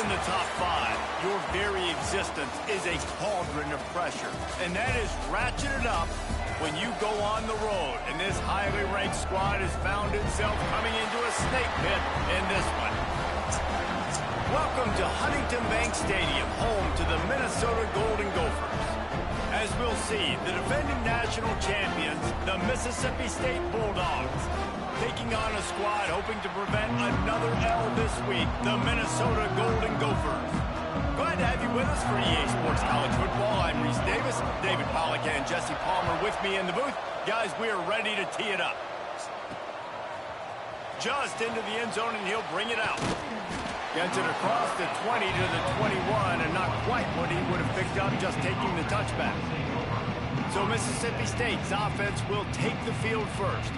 in the top 5, your very existence is a cauldron of pressure. And that is ratcheted up when you go on the road. And this highly ranked squad has found itself coming into a snake pit in this one. Welcome to Huntington Bank Stadium, home to the Minnesota Golden Gophers. As we'll see, the defending national champions, the Mississippi State Bulldogs, taking on a squad hoping to prevent another L this week, the Minnesota Golden Gophers. Glad to have you with us for EA Sports College Football. I'm Reese Davis, David Pollack and Jesse Palmer with me in the booth. Guys, we are ready to tee it up. Just into the end zone, and he'll bring it out. Gets it across the 20 to the 21, and not quite what he would have picked up just taking the touchback. So Mississippi State's offense will take the field first.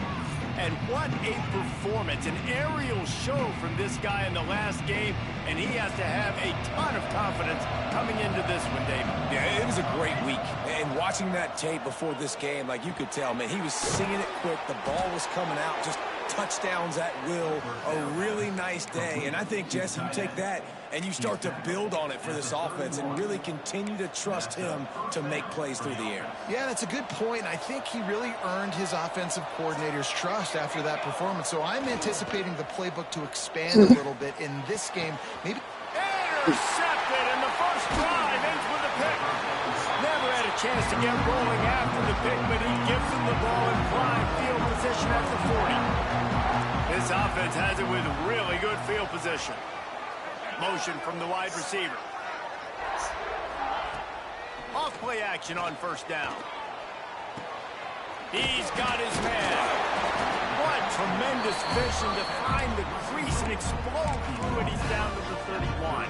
And what a performance, an aerial show from this guy in the last game, and he has to have a ton of confidence coming into this one, David. Yeah, it was a great week, and watching that tape before this game, like you could tell, man, he was singing it quick, the ball was coming out, just touchdowns at will, a really nice day. And I think, Jesse, you take that and you start to build on it for this offense and really continue to trust him to make plays through the air. Yeah, that's a good point. I think he really earned his offensive coordinator's trust after that performance. So I'm anticipating the playbook to expand a little bit in this game. Maybe intercepted, and the first drive ends with a pick. Never had a chance to get rolling after the pick, but he gives him the ball in prime field position at the 40. This offense has it with really good field position. Motion from the wide receiver. Off play action on first down. He's got his man. What tremendous vision to find the crease and explode through it. He's down to the 31.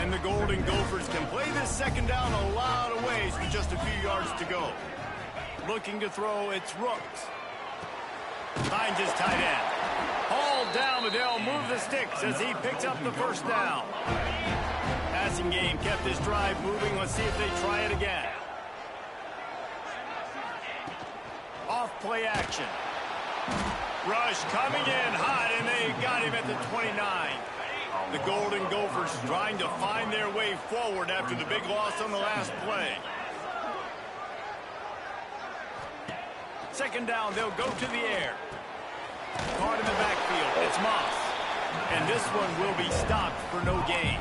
And the Golden Gophers can play this second down a lot of ways with just a few yards to go. Looking to throw, it's Rooks. Finds his tight end. Hauled down, but they'll move the sticks as he picks up the first down. Passing game kept this drive moving. Let's see if they try it again. Off play action. Rush coming in hot, and they got him at the 29. The Golden Gophers trying to find their way forward after the big loss on the last play. Second down, they'll go to the air. Caught in the backfield, it's Moss. And this one will be stopped for no gain.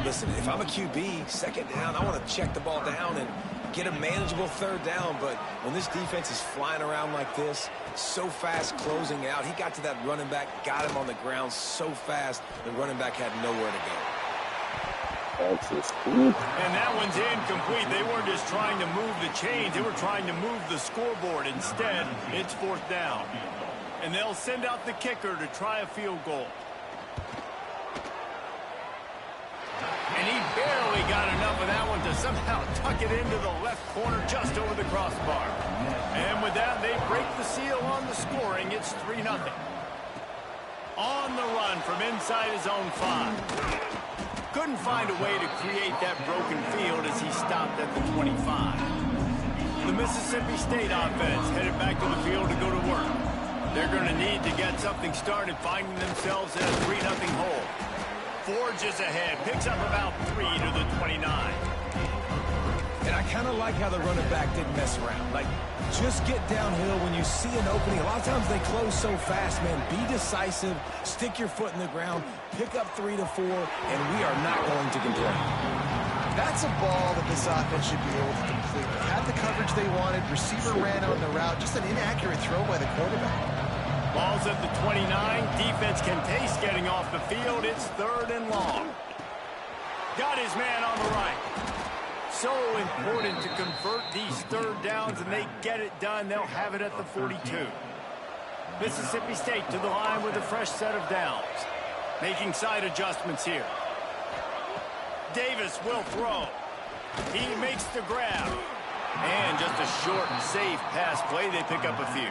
Listen, if I'm a QB, second down, I want to check the ball down and get a manageable third down. But when this defense is flying around like this, so fast closing out, he got to that running back, got him on the ground so fast, the running back had nowhere to go. And that one's incomplete. They weren't just trying to move the chains. They were trying to move the scoreboard. Instead, it's fourth down. And they'll send out the kicker to try a field goal. And he barely got enough of that one to somehow tuck it into the left corner just over the crossbar. And with that, they break the seal on the scoring. It's 3-0. On the run from inside his own 5. Couldn't find a way to create that broken field as he stopped at the 25. The Mississippi State offense headed back to the field to go to work. They're going to need to get something started, finding themselves in a 3-0 hole. Forges ahead, picks up about 3 to the 29. And I kind of like how the running back didn't mess around. Like, just get downhill when you see an opening. A lot of times they close so fast, man. Be decisive, stick your foot in the ground, pick up 3 to 4, and we are not going to complain. that's a ball that this offense should be able to complete. They had the coverage they wanted. Receiver ran on the route. Just an inaccurate throw by the quarterback. Ball's at the 29. Defense can taste getting off the field. It's 3rd and long. Got his man on the right. So important to convert these third downs, and they get it done. They'll have it at the 42. Mississippi State to the line with a fresh set of downs. Making side adjustments here. Davis will throw. He makes the grab. And just a short and safe pass play. They pick up a few.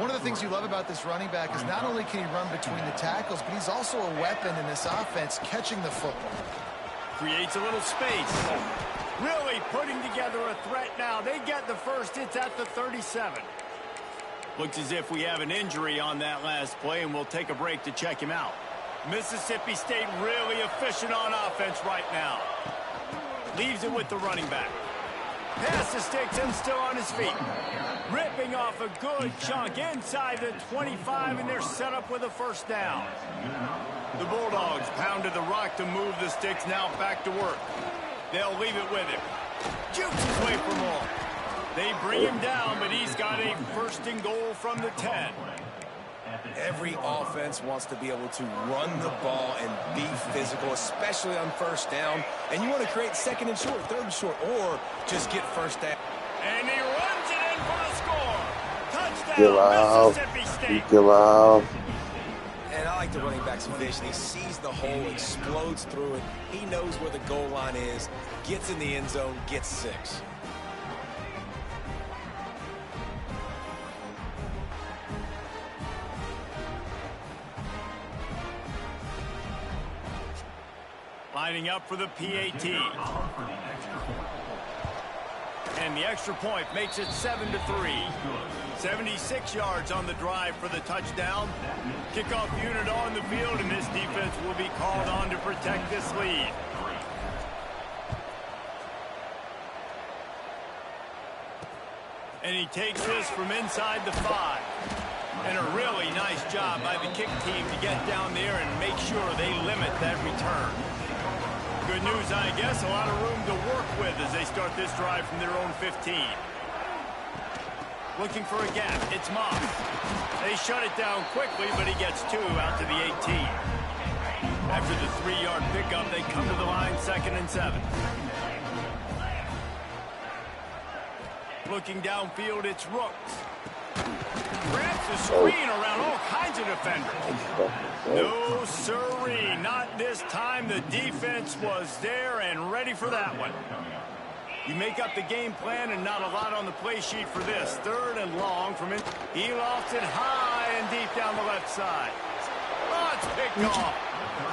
One of the things you love about this running back is not only can he run between the tackles, but he's also a weapon in this offense, catching the football. Creates a little space. Really putting together a threat now. They get the first. It's at the 37. Looks as if we have an injury on that last play, and we'll take a break to check him out. Mississippi State really efficient on offense right now. Leaves it with the running back. Pass the sticks and still on his feet. Ripping off a good chunk inside the 25, and they're set up with a first down. The Bulldogs pounded the rock to move the sticks, now back to work. They'll leave it with him. Jukes his way for more. They bring him down, but he's got a first and goal from the 10. Every offense wants to be able to run the ball and be physical, especially on first down. And you want to create second and short, third and short, or just get first down. And he runs it in for the score. Touchdown, Mississippi State. And I like the running back's vision. He sees the hole, explodes through it. He knows where the goal line is, gets in the end zone, gets 6. Lining up for the PAT. And the extra point makes it 7-3. 76 yards on the drive for the touchdown. Kickoff unit on the field, and this defense will be called on to protect this lead. And he takes this from inside the 5. And a really nice job by the kick team to get down there and make sure they limit that return. Good news, I guess, a lot of room to work with as they start this drive from their own 15. Looking for a gap, it's Moss. They shut it down quickly, but he gets 2 out to the 18. After the 3-yard pickup, they come to the line 2nd and 7. Looking downfield, it's Rooks. Grabs the screen around all kinds of defenders. No siree, not this time. The defense was there and ready for that one. You make up the game plan and not a lot on the play sheet for this. 3rd and long from it. He lofts it high and deep down the left side. Oh, it's picked off.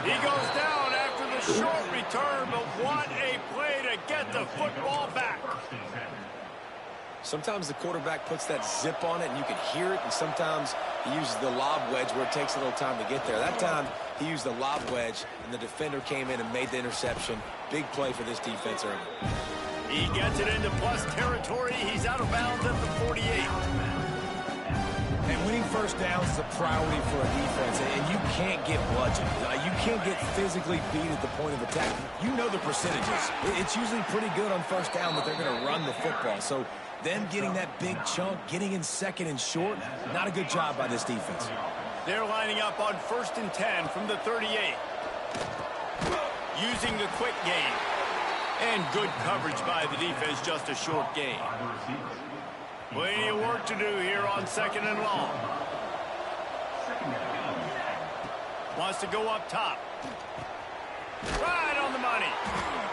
He goes down after the short return, but what a play to get the football back. Sometimes the quarterback puts that zip on it and you can hear it, and sometimes he uses the lob wedge where it takes a little time to get there. That time he used the lob wedge and the defender came in and made the interception. Big play for this defense early. He gets it into plus territory. He's out of bounds at the 48. And winning first downs is a priority for a defense, and you can't get bludgeoned. You can't get physically beat at the point of attack. You know the percentages. It's usually pretty good on first down that they're going to run the football. So them getting that big chunk, getting in 2nd and short, not a good job by this defense. They're lining up on 1st and 10 from the 38. Using the quick game. And good coverage by the defense, just a short gain. Plenty of work to do here on 2nd and long. Wants to go up top. Right on the money.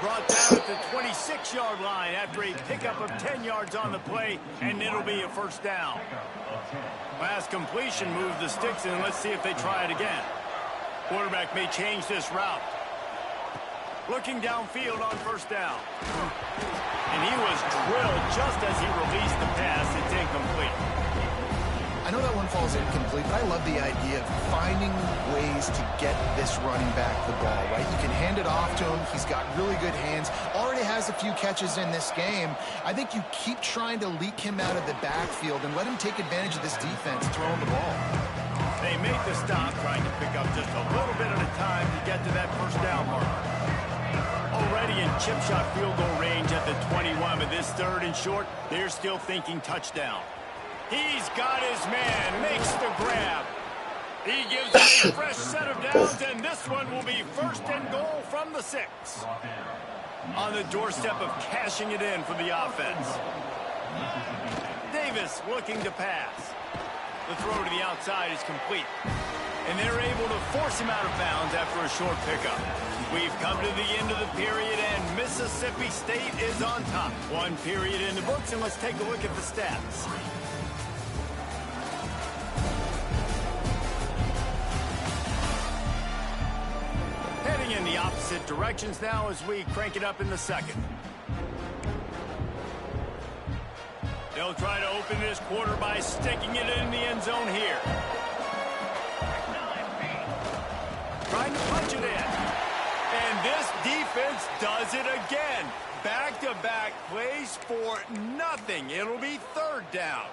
Brought down at the 26-yard line after a pickup of 10 yards on the play, and it'll be a first down. Last completion moved the sticks, and let's see if they try it again. Quarterback may change this route. Looking downfield on first down. And he was drilled just as he released the pass. It's incomplete. I know that one falls incomplete, but I love the idea of finding ways to get this running back the ball, right? You can hand it off to him. He's got really good hands. Already has a few catches in this game. I think you keep trying to leak him out of the backfield and let him take advantage of this defense throwing the ball. They make the stop, trying to pick up just a little bit at a time to get to that first down mark. Already in chip shot field goal range at the 21, but this 3rd and short, they're still thinking touchdown. He's got his man, makes the grab. He gives him a fresh set of downs, and this one will be 1st and goal from the 6. On the doorstep of cashing it in for the offense. Davis looking to pass. The throw to the outside is complete. And they're able to force him out of bounds after a short pickup. We've come to the end of the period, and Mississippi State is on top. 1 period in the books, and let's take a look at the stats. Heading in the opposite directions now as we crank it up in the 2nd. They'll try to open this quarter by sticking it in the end zone here. trying to punch it in. And this defense does it again. Back-to-back plays for nothing. It'll be third down.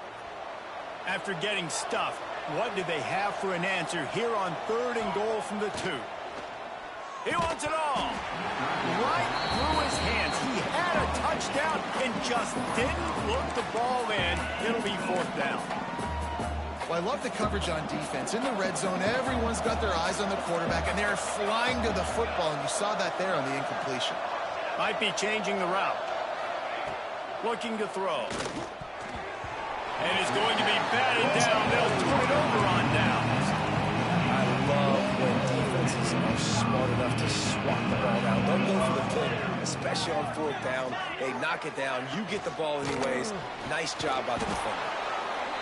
After getting stuffed, what do they have for an answer here on 3rd and goal from the 2? He wants it all. Right through his hands. He had a touchdown and just didn't look the ball in. It'll be 4th down. Well, I love the coverage on defense. In the red zone, everyone's got their eyes on the quarterback, and they're flying to the football, and you saw that there on the incompletion. Might be changing the route. Looking to throw. And it's going to be batted down. They'll turn it over on downs. I love when defenses are smart enough to swat the ball down. Don't go for the pick, especially on 4th down. They knock it down. You get the ball anyways. Nice job by the defender.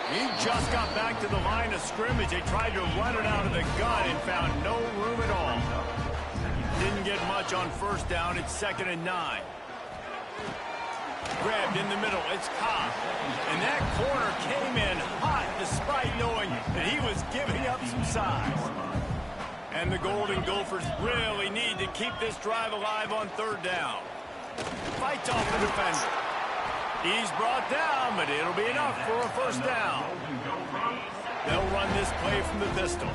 He just got back to the line of scrimmage. They tried to run it out of the gun and found no room at all. Didn't get much on 1st down. It's 2nd and 9. Grabbed in the middle. It's Cobb. And that corner came in hot despite knowing that he was giving up some size. And the Golden Gophers really need to keep this drive alive on 3rd down. Fights off the defender. He's brought down, but it'll be enough for a 1st down. They'll run this play from the pistol.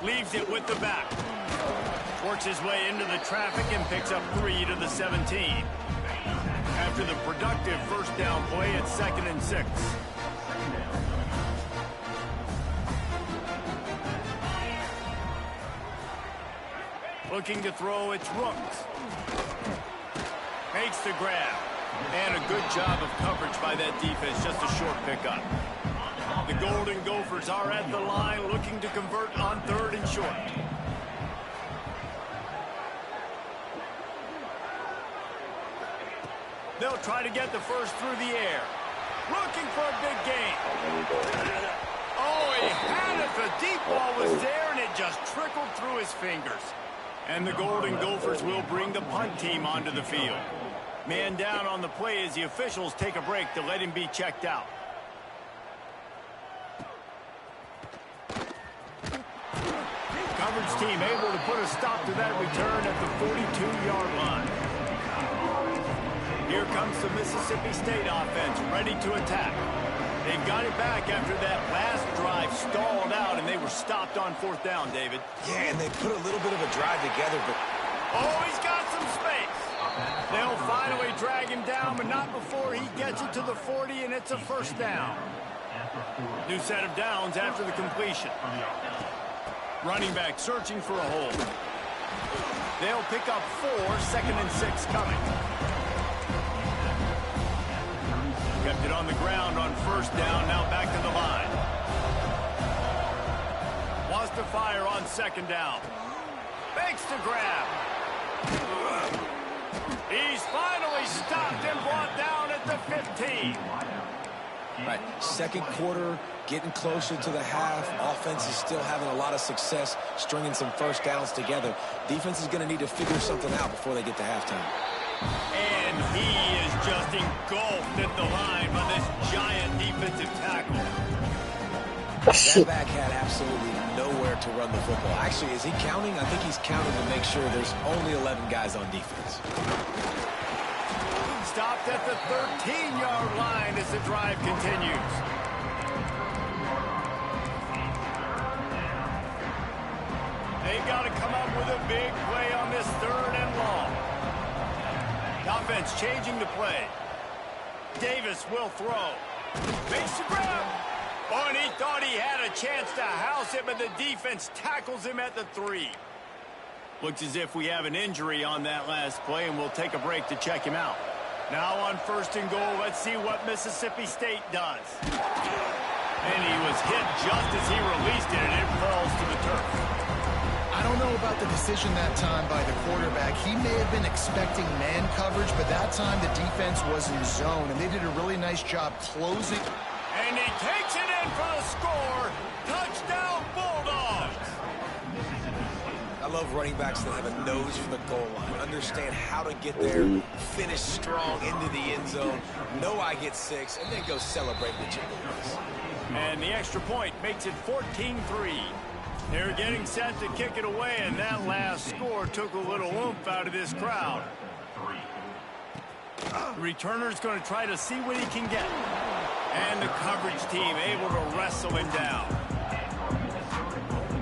Leaves it with the back. Works his way into the traffic and picks up 3 to the 17. After the productive 1st down play, it's 2nd and 6. Looking to throw, it's Rooks. Makes the grab. And a good job of coverage by that defense, just a short pickup. The Golden Gophers are at the line looking to convert on 3rd and short. They'll try to get the first through the air. Looking for a big gain. Oh, he had it. The deep ball was there, and it just trickled through his fingers. And the Golden Gophers will bring the punt team onto the field. Man down on the play as the officials take a break to let him be checked out. Coverage team able to put a stop to that return at the 42-yard line. Here comes the Mississippi State offense, ready to attack. They've got it back after that last drive stalled out, and they were stopped on 4th down, David. Yeah, and they put a little bit of a drive together, but... Oh, he's got some space. They'll finally drag him down, but not before he gets it to the 40, and it's a 1st down. New set of downs after the completion. Running back searching for a hole. They'll pick up 4, 2nd and 6 coming. Kept it on the ground on 1st down, now back to the line. Wants to fire on 2nd down. Makes the grab. He's finally stopped and brought down at the 15. Right, 2nd quarter, getting closer to the half. Offense is still having a lot of success stringing some 1st downs together. Defense is going to need to figure something out before they get to halftime. And he is just engulfed at the line by this giant defensive tackle. That back had absolutely nowhere to run the football. Actually, is he counting? I think he's counting to make sure there's only 11 guys on defense. Stopped at the 13-yard line as the drive continues. They've got to come up with a big play on this 3rd and long. Offense changing the play. Davis will throw. Makes the grab. Oh, and he thought he had a chance to house it, but the defense tackles him at the 3. Looks as if we have an injury on that last play, and we'll take a break to check him out. Now on 1st and goal, let's see what Mississippi State does. And he was hit just as he released it, and it falls to the turf. I don't know about the decision that time by the quarterback. He may have been expecting man coverage, but that time the defense was in zone, and they did a really nice job closing. And he takes it in for the score. Touchdown, Bulldogs. I love running backs that have a nose for the goal line, understand how to get there, finish strong into the end zone, know I get 6, and then go celebrate with your boys. And the extra point makes it 14-3. They're getting set to kick it away, and that last score took a little oomph out of this crowd. The returner's going to try to see what he can get. And the coverage team able to wrestle him down.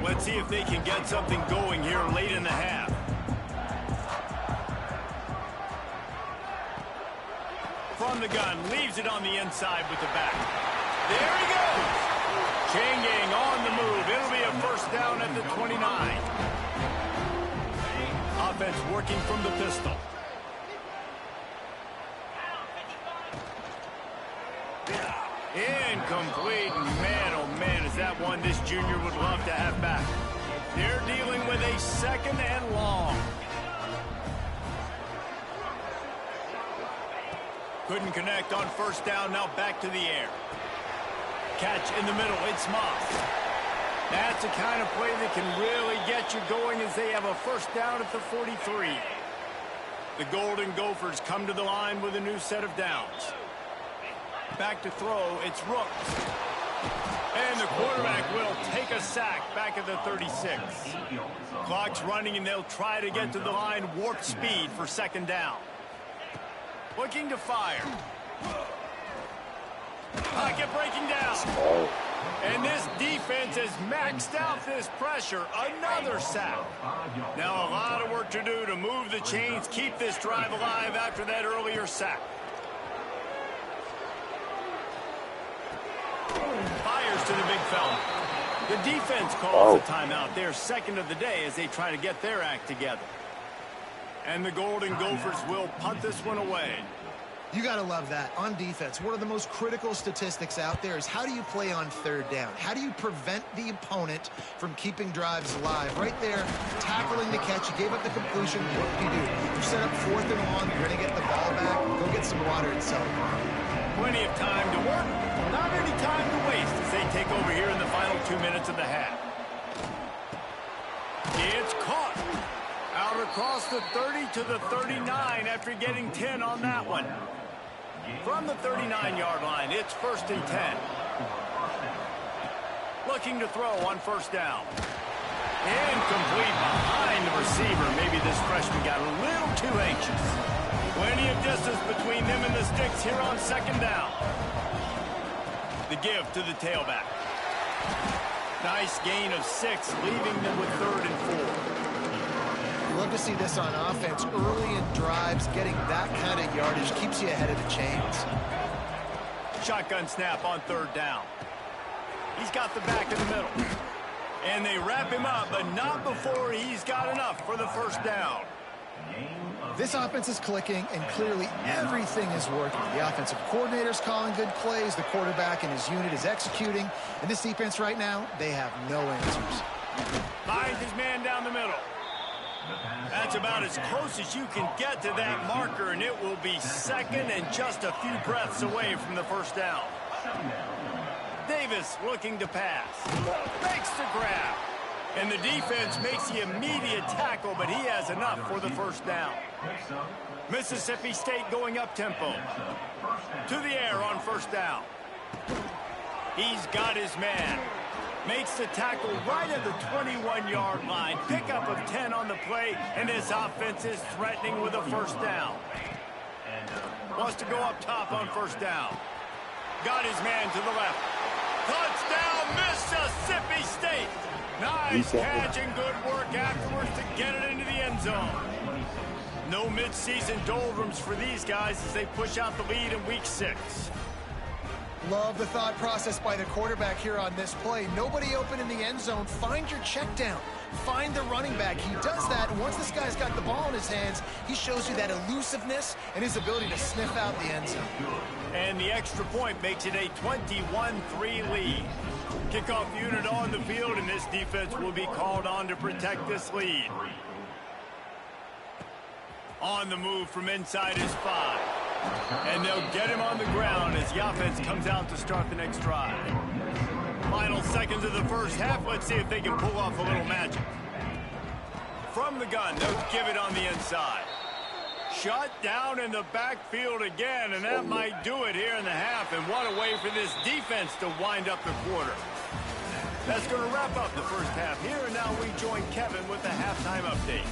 Let's see if they can get something going here late in the half. From the gun, leaves it on the inside with the back. There he goes! Chain gang on the move. It'll be a first down at the 29. Offense working from the pistol. Incomplete. Man, oh man, is that one this junior would love to have back. They're dealing with a second and long. Couldn't connect on first down. Now back to the air. Catch in the middle. It's Moss. That's the kind of play that can really get you going as they have a first down at the 43. The Golden Gophers come to the line with a new set of downs. Back to throw, it's Rooks. And the quarterback will take a sack back at the 36. Clock's running, and they'll try to get to the line warp speed for second down. Looking to fire. Pocket breaking down. And this defense has maxed out this pressure. Another sack. Now a lot of work to do to move the chains, keep this drive alive after that earlier sack. Fires to the big fella. The defense calls a timeout. They're second of the day as they try to get their act together. And the Golden Gophers will punt this one away. You got to love that. On defense, one of the most critical statistics out there is how do you play on third down? How do you prevent the opponent from keeping drives alive? Right there, tackling the catch. You gave up the completion. What do? You set up fourth and long. You're going to get the ball back. Go get some water and celebrate. Plenty of time to work. Not any time to waste as they take over here in the final 2 minutes of the half. It's caught. Out across the 30 to the 39 after getting 10 on that one. From the 39-yard line, it's 1st and 10. Looking to throw on first down. Incomplete behind the receiver. Maybe this freshman got a little too anxious. Plenty of distance between them and the sticks here on second down. The give to the tailback. Nice gain of 6, leaving them with 3rd and 4. Love to see this on offense. Early in drives, getting that kind of yardage keeps you ahead of the chains. Shotgun snap on third down. He's got the back in the middle. And they wrap him up, but not before he's got enough for the first down. This offense is clicking, and clearly everything is working. The offensive coordinator's calling good plays. The quarterback and his unit is executing. And this defense right now, they have no answers. Finds his man down the middle. That's about as close as you can get to that marker, and it will be second and just a few breaths away from the first down. Davis looking to pass. Makes the grab. And the defense makes the immediate tackle, but he has enough for the first down. Mississippi State going up-tempo. To the air on first down. He's got his man. Makes the tackle right at the 21-yard line. Pickup of 10 on the play, and this offense is threatening with a first down. Wants to go up top on first down. Got his man to the left. Touchdown, Mississippi State. Nice catch and good work afterwards to get it into the end zone. No midseason doldrums for these guys as they push out the lead in week 6. Love the thought process by the quarterback here on this play. Nobody open in the end zone. Find your check down. Find the running back. He does that, and once this guy's got the ball in his hands, he shows you that elusiveness and his ability to sniff out the end zone. And the extra point makes it a 21-3 lead. Kickoff unit on the field, and this defense will be called on to protect this lead. On the move from inside is 5. And they'll get him on the ground as the offense comes out to start the next drive. Final seconds of the first half. Let's see if they can pull off a little magic. From the gun, they'll give it on the inside. shut down in the backfield again, and that might do it here in the half. And what a way for this defense to wind up the quarter. That's going to wrap up the first half here, and now we join Kevin with the halftime update.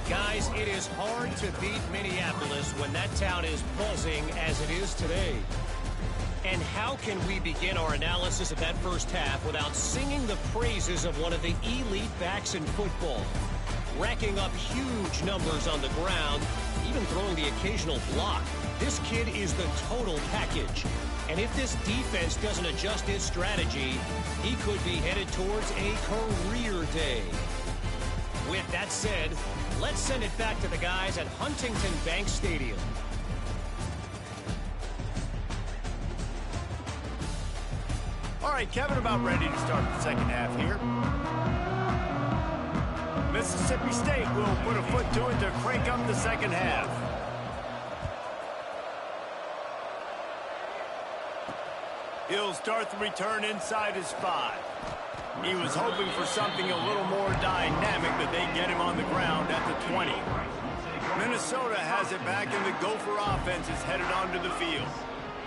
Guys, it is hard to beat Minneapolis when that town is buzzing as it is today. And how can we begin our analysis of that first half without singing the praises of one of the elite backs in football? Racking up huge numbers on the ground, even throwing the occasional block. This kid is the total package. And if this defense doesn't adjust its strategy, he could be headed towards a career day. With that said, let's send it back to the guys at Huntington Bank Stadium. All right, Kevin, about ready to start the second half here. Mississippi State will put a foot to it to crank up the second half. He'll start the return inside his 5. He was hoping for something a little more dynamic, but they get him on the ground at the 20. Minnesota has it back, and the Gopher offense is headed onto the field.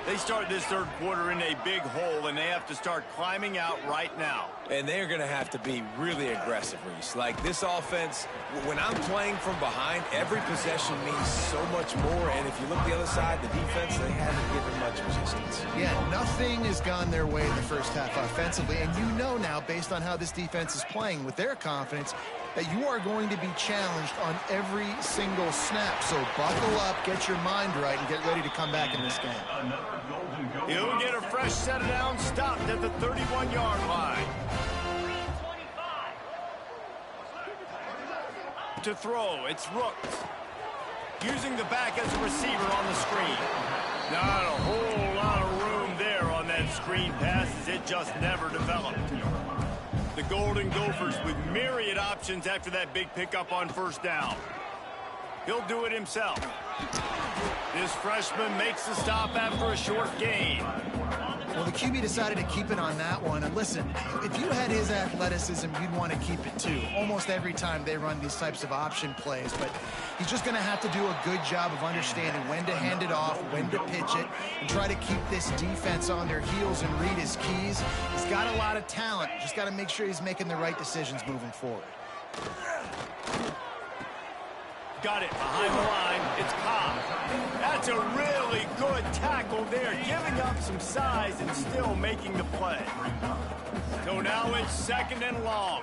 They start this third quarter in a big hole, and they have to start climbing out right now. And they're going to have to be really aggressive, Reese. Like, this offense, when I'm playing from behind, every possession means so much more. And if you look the other side, the defense, they haven't given much resistance. Yeah, nothing has gone their way in the first half offensively. And you know now, based on how this defense is playing with their confidence, that you are going to be challenged on every single snap. So buckle up, get your mind right, and get ready to come back in this game. He'll get a fresh set of downs stopped at the 31-yard line. To throw, it's Rooks. Using the back as a receiver on the screen. Not a whole lot of room there on that screen pass, as it just never developed. The Golden Gophers with myriad options after that big pickup on first down. He'll do it himself. This freshman makes the stop after a short gain. Well, the QB decided to keep it on that one. And listen, if you had his athleticism, you'd want to keep it too. Almost every time they run these types of option plays. But he's just going to have to do a good job of understanding when to hand it off, when to pitch it, and try to keep this defense on their heels and read his keys. He's got a lot of talent. Just got to make sure he's making the right decisions moving forward. Got it behind the line. It's Cobb. That's a really good tackle there, giving up some size and still making the play. So now it's second and long.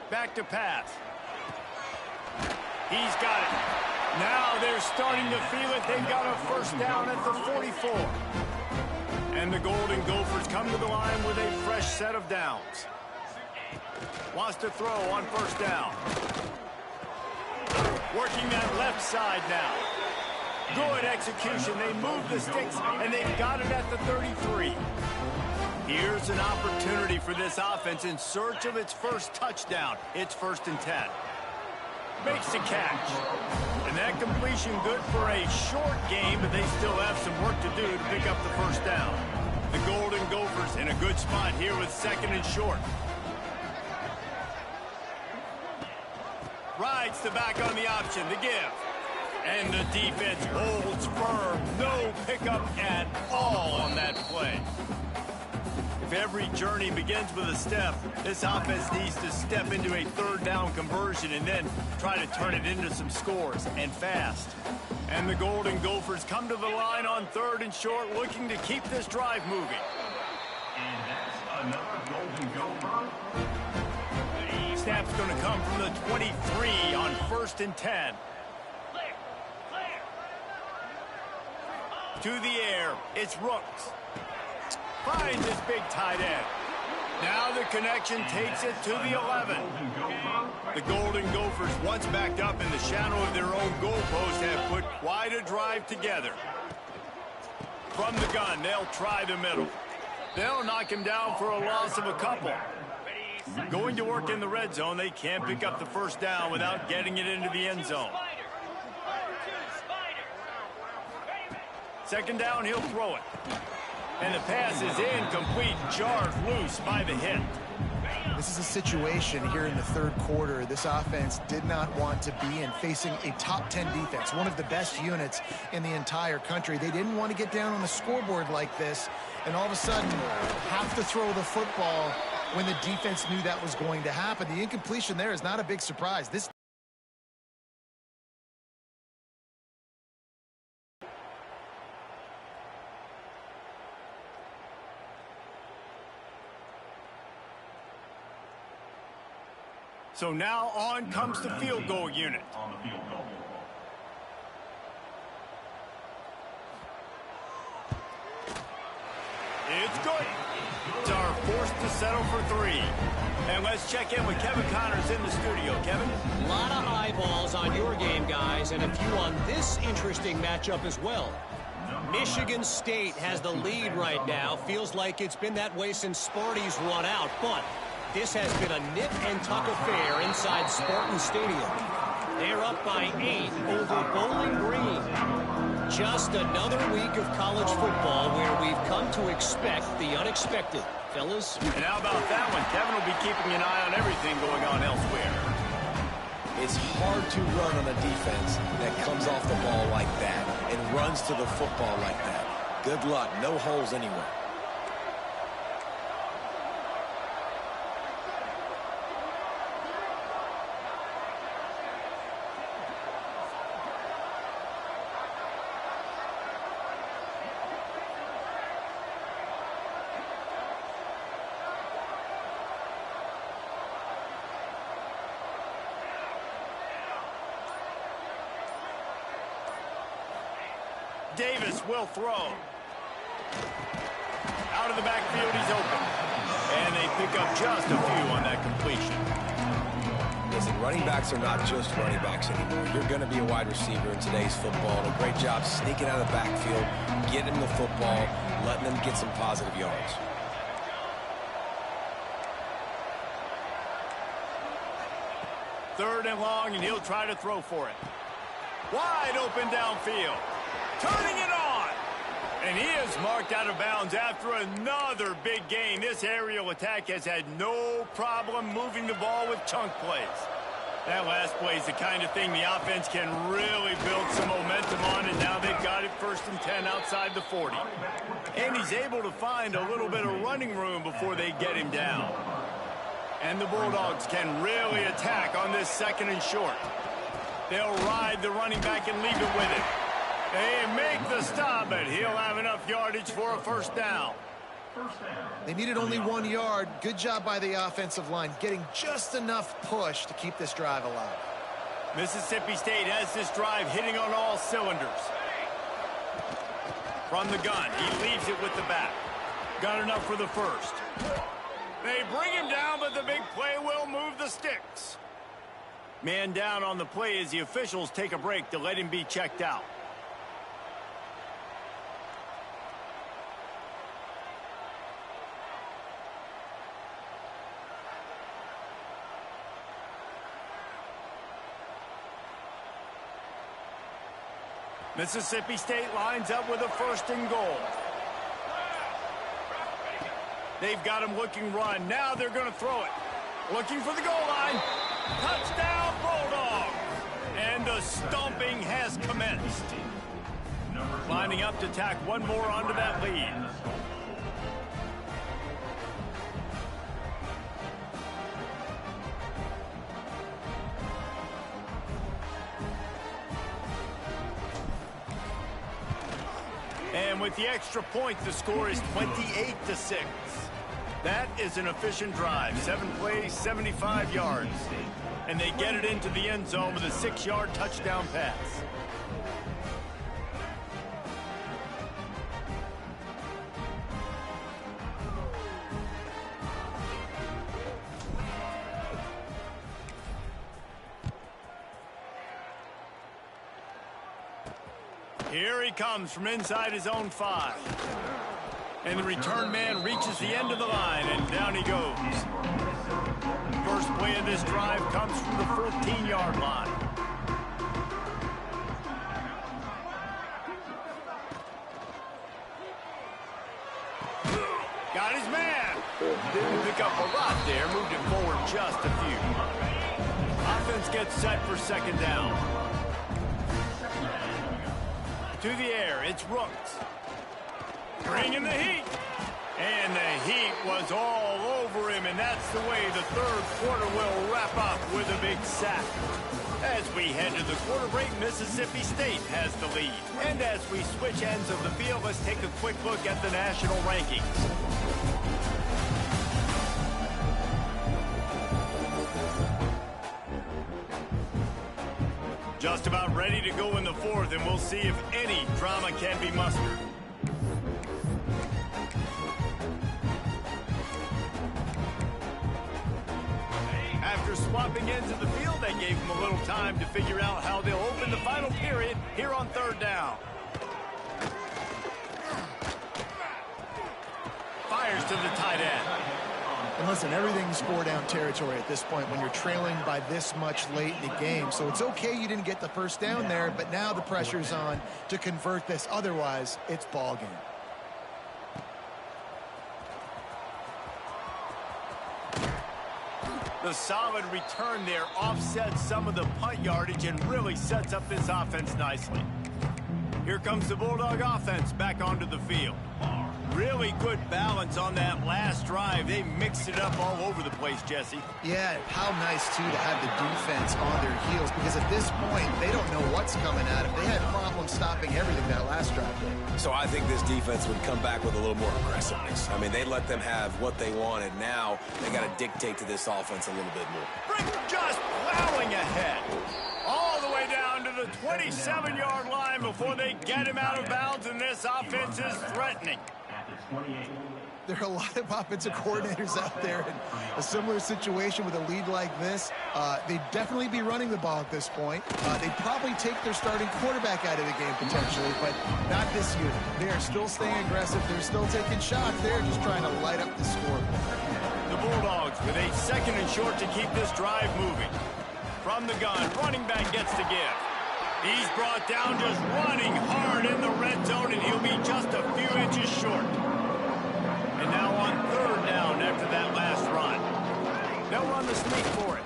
Back to pass. He's got it. Now they're starting to feel it. They've got a first down at the 44. And the Golden Gophers come to the line with a fresh set of downs. Wants to throw on first down. Working that left side now. Good execution. They move the sticks, and they've got it at the 33. Here's an opportunity for this offense in search of its first touchdown. It's 1st and 10. Makes the catch. And that completion good for a short game, but they still have some work to do to pick up the first down. The Golden Gophers in a good spot here with second and short. Rides the back on the option, the give. And the defense holds firm. No pickup at all on that play. If every journey begins with a step, this offense needs to step into a third down conversion and then try to turn it into some scores, and fast. And the Golden Gophers come to the line on 3rd and short, looking to keep this drive moving. And that's another Golden Gopher. Snap's going to come from the 23 on 1st and 10. To the air, it's Rooks. Finds his big tight end. Now the connection takes it to the 11. The Golden Gophers, once backed up in the shadow of their own goalpost, have put quite a drive together. From the gun, they'll try the middle. They'll knock him down for a loss of a couple. Going to work in the red zone, they can't pick up the first down without getting it into the end zone. Second down, he'll throw it. And the pass is incomplete, jarred loose by the hit. This is a situation here in the third quarter this offense did not want to be in, facing a top 10 defense, one of the best units in the entire country. They didn't want to get down on the scoreboard like this and all of a sudden have to throw the football when the defense knew that was going to happen. The incompletion there is not a big surprise. So now on comes the field goal unit. On the field goal. It's good. Are forced to settle for 3. And let's check in with Kevin Connors in the studio. Kevin? A lot of eyeballs on your game, guys, and a few on this interesting matchup as well. Michigan State has the lead right now. Feels like it's been that way since Sparty's run out, but this has been a nip-and-tuck affair inside Spartan Stadium. They're up by 8 over Bowling Green. Just another week of college football where we've come to expect the unexpected. Fellas? And how about that one? Kevin will be keeping an eye on everything going on elsewhere. It's hard to run on a defense that comes off the ball like that and runs to the football like that. Good luck. No holes anywhere. Davis will throw. Out of the backfield, he's open. And they pick up just a few on that completion. Listen, running backs are not just running backs anymore. You're going to be a wide receiver in today's football. And a great job sneaking out of the backfield, getting the football, letting them get some positive yards. Third and long, and he'll try to throw for it. Wide open downfield. Turning it on. And he is marked out of bounds after another big gain. This aerial attack has had no problem moving the ball with chunk plays. That last play is the kind of thing the offense can really build some momentum on, and now they've got it 1st and 10 outside the 40. And he's able to find a little bit of running room before they get him down. And the Bulldogs can really attack on this 2nd and short. They'll ride the running back and leave it with him. They make the stop, but he'll have enough yardage for a 1st down. They needed only 1 yard. Good job by the offensive line, getting just enough push to keep this drive alive. Mississippi State has this drive hitting on all cylinders. From the gun, he leaves it with the back. Got enough for the 1st. They bring him down, but the big play will move the sticks. Man down on the play as the officials take a break to let him be checked out. Mississippi State lines up with a 1st and goal. They've got him looking run. Now they're going to throw it. Looking for the goal line. Touchdown, Bulldogs. And the stomping has commenced. Lining up to tack one more onto that lead. And with the extra point, the score is 28-6. That is an efficient drive. 7 plays, 75 yards. And they get it into the end zone with a 6-yard touchdown pass. Here he comes from inside his own 5. And the return man reaches the end of the line, and down he goes. First play of this drive comes from the 14-yard line. Got his man. Didn't pick up a lot there, moved it forward just a few. Offense gets set for second down. To the air, it's Rooks. Bringing the heat. And the heat was all over him, and that's the way the third quarter will wrap up with a big sack. As we head to the quarter break, Mississippi State has the lead. And as we switch ends of the field, let's take a quick look at the national rankings. Just about ready to go in the fourth, and we'll see if any drama can be mustered. After swapping ends of the field, they gave them a little time to figure out how they'll open the final period here on third down. Fires to the tight end. And listen, everything's four-down territory at this point when you're trailing by this much late in the game. So it's okay you didn't get the first down there, but now the pressure's on to convert this. Otherwise, it's ball game. The solid return there offsets some of the punt yardage and really sets up this offense nicely. Here comes the Bulldog offense back onto the field. Really good balance on that last drive. They mixed it up all over the place, Jesse. Yeah, how nice, too, to have the defense on their heels, because at this point, they don't know what's coming at them. They had problems stopping everything that last drive did. So I think this defense would come back with a little more aggressiveness. I mean, they let them have what they wanted. Now they got to dictate to this offense a little bit more. Just plowing ahead. All the way down to the 27-yard line before they get him out of bounds, and this offense is threatening. There are a lot of offensive coordinators out there in a similar situation with a lead like this. They'd definitely be running the ball at this point. They'd probably take their starting quarterback out of the game potentially, but not this year. They are still staying aggressive. They're still taking shots. They're just trying to light up the scoreboard. The Bulldogs with a second and short to keep this drive moving. From the gun, running back gets the give. He's brought down just running hard in the red zone, and he'll be just a few inches short. And now on third down after that last run. They'll run the sneak for it.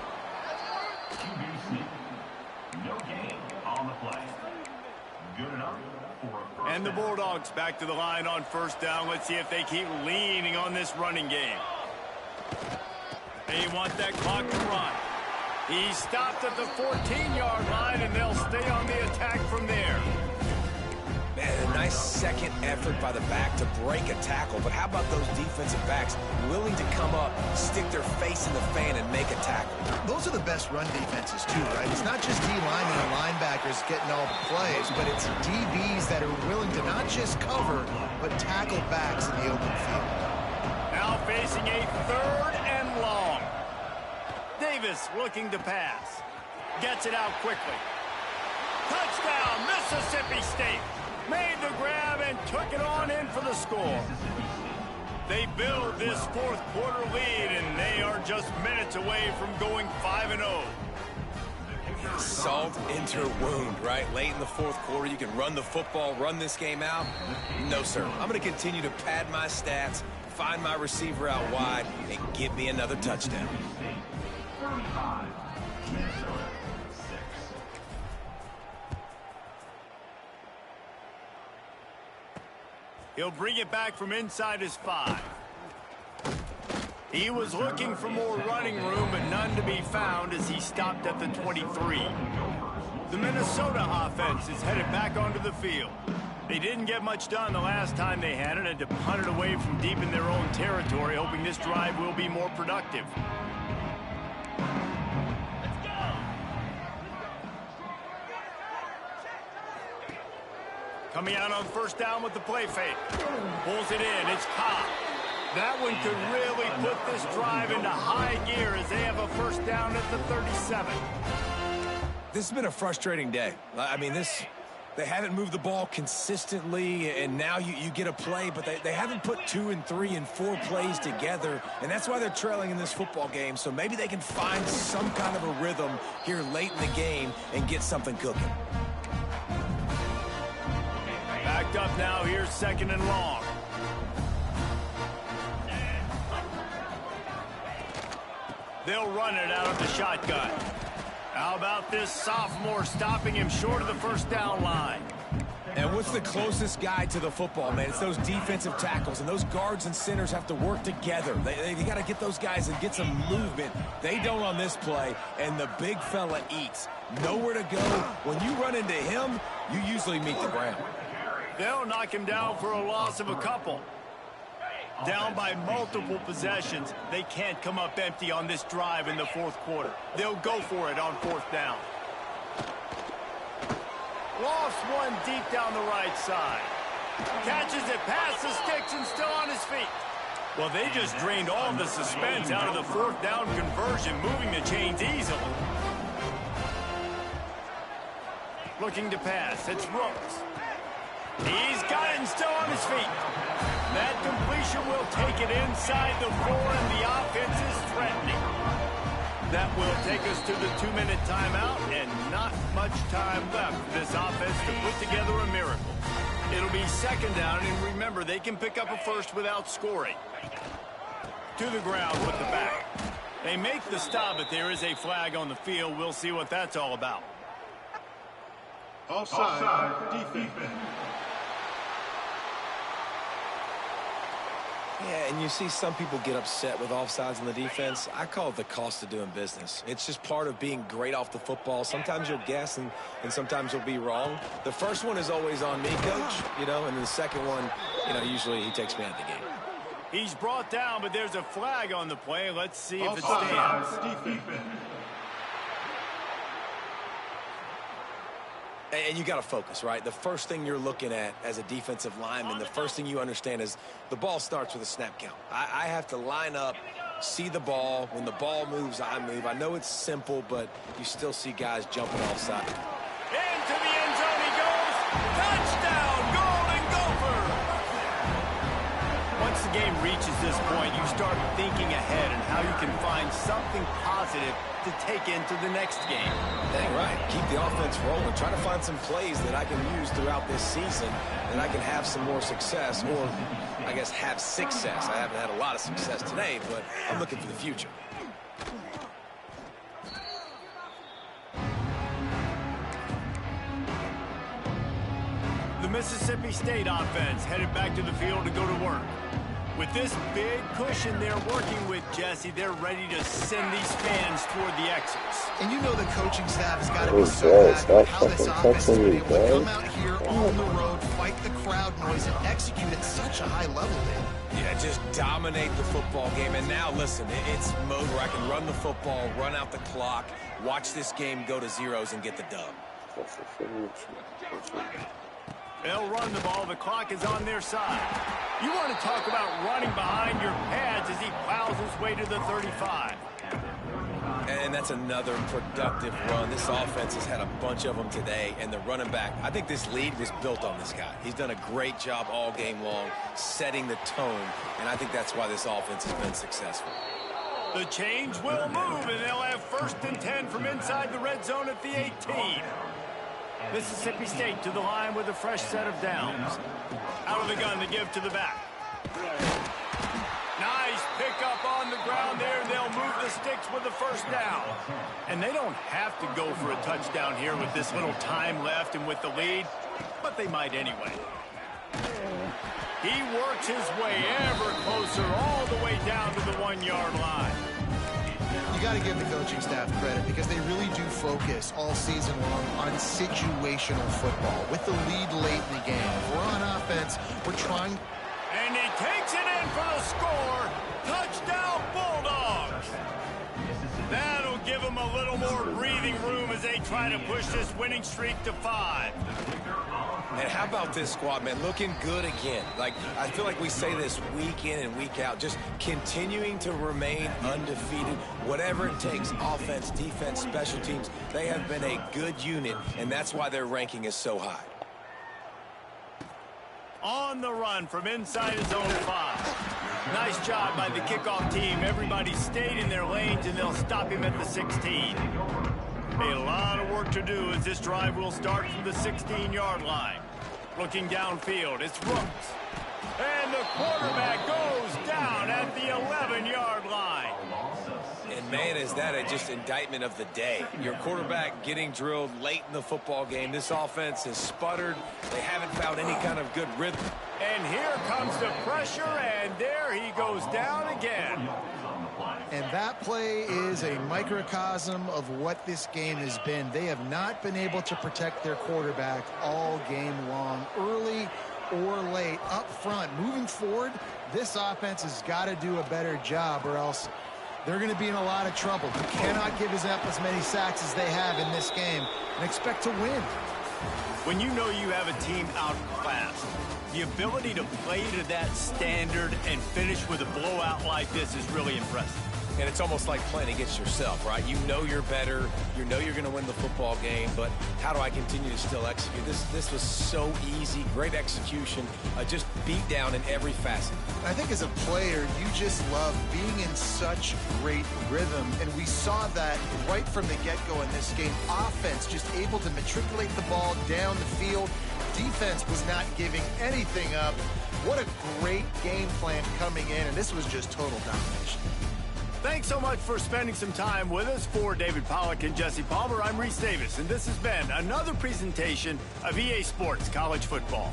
No gain on the play. Good enough for a first. And the Bulldogs back to the line on first down. Let's see if they keep leaning on this running game. They want that clock to run. He stopped at the 14-yard line, and they'll stay on the attack from there. Man, a nice second effort by the back to break a tackle. But how about those defensive backs willing to come up, stick their face in the fan, and make a tackle? Those are the best run defenses, too, right? It's not just D-linemen and linebackers getting all the plays, but it's DBs that are willing to not just cover, but tackle backs in the open field. Now facing a third and long. Davis looking to pass. Gets it out quickly. Touchdown, Mississippi State. Made the grab and took it on in for the score. They build this fourth quarter lead, and they are just minutes away from going 5-0. Salt into her wound, right? Late in the fourth quarter, you can run the football, run this game out. No, sir. I'm going to continue to pad my stats, find my receiver out wide, and give me another touchdown. 35, Minnesota 6. He'll bring it back from inside his 5. He was looking for more running room, but none to be found as he stopped at the 23. The Minnesota offense is headed back onto the field. They didn't get much done the last time they had it, and to punt it away from deep in their own territory, hoping this drive will be more productive. Coming out on first down with the play fake. Pulls it in. It's Cobb. That one could really put this drive into high gear as they have a first down at the 37. This has been a frustrating day. I mean, they haven't moved the ball consistently, and now you get a play, but they haven't put 2 and 3 and 4 plays together, and that's why they're trailing in this football game. So maybe they can find some kind of a rhythm here late in the game and get something cooking. Backed up now, here's second and long. They'll run it out of the shotgun. How about this sophomore stopping him short of the first down line? And what's the closest guy to the football, man? It's those defensive tackles, and those guards and centers have to work together. They got to get those guys and get some movement. They don't on this play, and the big fella eats. Nowhere to go. When you run into him, you usually meet the ground. They'll knock him down for a loss of a couple. Down by multiple possessions, they can't come up empty on this drive in the fourth quarter. They'll go for it on fourth down. Lost one deep down the right side. Catches it past the sticks and still on his feet. Well, they just drained all the suspense out of the fourth down conversion, moving the chains easily. Looking to pass, it's Rooks. He's got it and still on his feet. That completion will take it inside the 4, and the offense is threatening. That will take us to the 2-minute timeout, and not much time left for this offense to put together a miracle. It'll be second down, and remember, they can pick up a first without scoring. To the ground with the back. They make the stop, but there is a flag on the field. We'll see what that's all about. Offside defense. Yeah, and you see some people get upset with offsides in the defense. I call it the cost of doing business. It's just part of being great off the football. Sometimes you'll guess, and sometimes you'll be wrong. The first one is always on me, Coach, and then the second one, usually he takes me out of the game. He's brought down, but there's a flag on the play. Let's see if it stands. And you got to focus, right? The first thing you're looking at as a defensive lineman, the first thing you understand is the ball starts with a snap count. I have to line up, see the ball. When the ball moves, I move. I know it's simple, but you still see guys jumping offside. Into the end zone he goes. Touchdown, Golden Gopher! Once the game reaches this point, you start thinking ahead and how you can find something positive to take into the next game. Dang right. Keep the offense rolling. Try to find some plays that I can use throughout this season that I can have some more success, or I guess have success. I haven't had a lot of success today, but I'm looking for the future. The Mississippi State offense headed back to the field to go to work. With this big cushion they're working with, Jesse, they're ready to send these fans toward the exits. And you know the coaching staff has got to be so happy with how this offense has been able to come out here on the road, fight the crowd noise, and execute at such a high level, man. Yeah, just dominate the football game. And now, listen, it's mode where I can run the football, run out the clock, watch this game go to zeros and get the dub. They'll run the ball. The clock is on their side. You want to talk about running behind your pads as he plows his way to the 35. And that's another productive run. This offense has had a bunch of them today, and the running back, I think this lead was built on this guy. He's done a great job all game long setting the tone, and I think that's why this offense has been successful. The chains will move, and they'll have 1st and 10 from inside the red zone at the 18. Mississippi State to the line with a fresh set of downs. Out of the gun to give to the back. Nice pickup on the ground there. They'll move the sticks with the first down. And they don't have to go for a touchdown here with this little time left and with the lead, but they might anyway. He works his way ever closer all the way down to the 1-yard line. You got to give the coaching staff credit because they really do focus all season long on situational football. With the lead late in the game, if we're on offense, we're trying. And he takes it in for the score. Touchdown, Bulldogs. That'll give them a little more breathing room as they try to push this winning streak to 5. And how about this squad, man? Looking good again. Like, I feel like we say this week in and week out, just continuing to remain undefeated. Whatever it takes, offense, defense, special teams, they have been a good unit, and that's why their ranking is so high. On the run from inside his own 5. Nice job by the kickoff team. Everybody stayed in their lanes, and they'll stop him at the 16. A lot of work to do as this drive will start from the 16-yard line. Looking downfield, it's Rooks. And the quarterback goes down at the 11-yard line. And man, is that just indictment of the day. Your quarterback getting drilled late in the football game. This offense has sputtered. They haven't found any kind of good rhythm. And here comes the pressure, and there he goes down again. And that play is a microcosm of what this game has been. They have not been able to protect their quarterback all game long, early or late, up front. Moving forward, this offense has got to do a better job, or else they're going to be in a lot of trouble. You cannot give up as many sacks as they have in this game and expect to win. When you know you have a team outclassed, the ability to play to that standard and finish with a blowout like this is really impressive. And it's almost like playing against yourself, right? You know you're better. You know you're going to win the football game, but how do I continue to still execute? This was so easy. Great execution. Just beat down in every facet. I think as a player, you just love being in such great rhythm, and we saw that right from the get-go in this game. Offense just able to matriculate the ball down the field. Defense was not giving anything up. What a great game plan coming in, and this was just total domination. Thanks so much for spending some time with us. For David Pollack and Jesse Palmer, I'm Reese Davis, and this has been another presentation of EA Sports College Football.